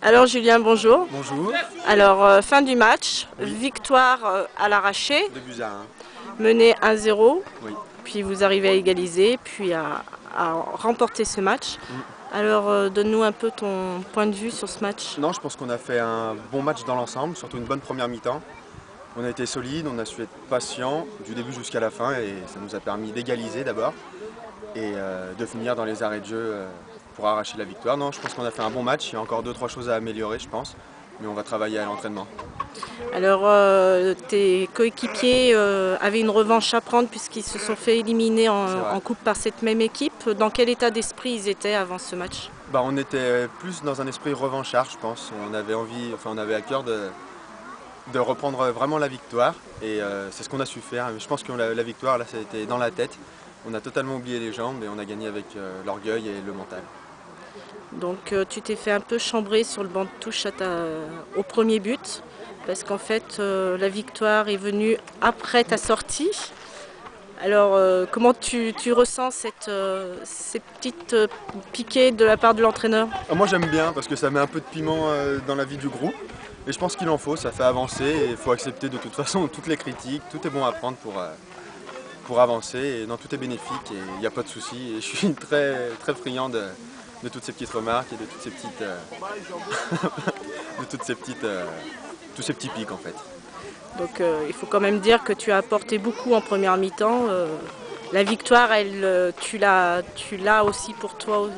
Alors Julien, bonjour. Bonjour. Alors fin du match, victoire à l'arraché, 2-1. mené 1-0, Oui. puis vous arrivez à égaliser, puis à remporter ce match. Alors donne-nous un peu ton point de vue sur ce match. Non, je pense qu'on a fait un bon match dans l'ensemble, surtout une bonne première mi-temps. On a été solide, on a su être patient du début jusqu'à la fin et ça nous a permis d'égaliser d'abord et de finir dans les arrêts de jeu pour arracher la victoire. Non, je pense qu'on a fait un bon match, il y a encore 2-3 choses à améliorer je pense, mais on va travailler à l'entraînement. Alors tes coéquipiers avaient une revanche à prendre puisqu'ils se sont fait éliminer en coupe par cette même équipe. Dans quel état d'esprit ils étaient avant ce match? On était plus dans un esprit revanchard je pense, on avait envie, on avait à cœur de reprendre vraiment la victoire et c'est ce qu'on a su faire. Je pense que la victoire là ça a été dans la tête, on a totalement oublié les jambes et on a gagné avec l'orgueil et le mental. Donc tu t'es fait un peu chambrer sur le banc de touche au premier but parce qu'en fait la victoire est venue après ta sortie. Alors comment tu ressens ces petites piquées de la part de l'entraîneur? Moi j'aime bien parce que ça met un peu de piment dans la vie du groupe et je pense qu'il en faut, ça fait avancer et il faut accepter de toute façon toutes les critiques, tout est bon à prendre pour avancer et non, tout est bénéfique et il n'y a pas de souci et je suis très friand de toutes ces petites remarques et de toutes ces petites tous ces petits pics en fait. Donc il faut quand même dire que tu as apporté beaucoup en première mi-temps. La victoire, tu l'as aussi pour toi.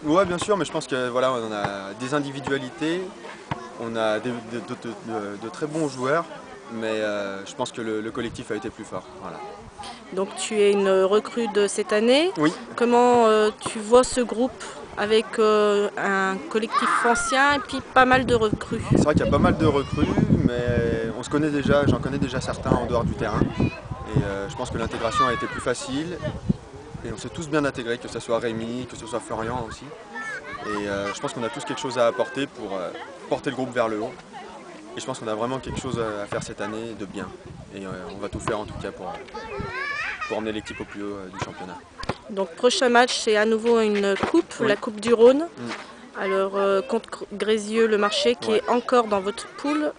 Ouais bien sûr, mais je pense que voilà, on a des individualités, on a de très bons joueurs, mais je pense que le collectif a été plus fort. Voilà. Donc tu es une recrue de cette année. Oui. Comment tu vois ce groupe avec un collectif ancien et puis pas mal de recrues? C'est vrai qu'il y a pas mal de recrues, mais on se connaît déjà, j'en connais déjà certains en dehors du terrain. Et je pense que l'intégration a été plus facile. Et on s'est tous bien intégrés, que ce soit Rémi, que ce soit Florian aussi. Et je pense qu'on a tous quelque chose à apporter pour porter le groupe vers le haut. Et je pense qu'on a vraiment quelque chose à faire cette année de bien. Et on va tout faire en tout cas pour emmener l'équipe au plus haut du championnat. Donc prochain match, c'est à nouveau une coupe, la Coupe du Rhône. Alors contre Grézieux le Marché qui est encore dans votre poule.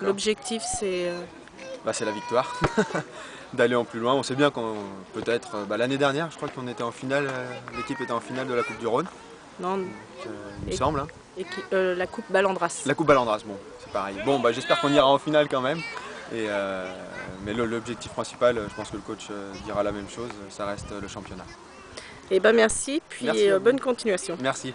L'objectif c'est... c'est la victoire, d'aller en plus loin. On sait bien qu'on peut-être, l'année dernière je crois qu'on était en finale, l'équipe était en finale de la Coupe du Rhône. Non. Il me semble. Hein. Et la Coupe Ballandras. La Coupe Ballandras, bon, c'est pareil. Bon, j'espère qu'on ira en finale quand même. Et, mais l'objectif principal, je pense que le coach dira la même chose, ça reste le championnat. Et merci, puis bonne continuation. Merci.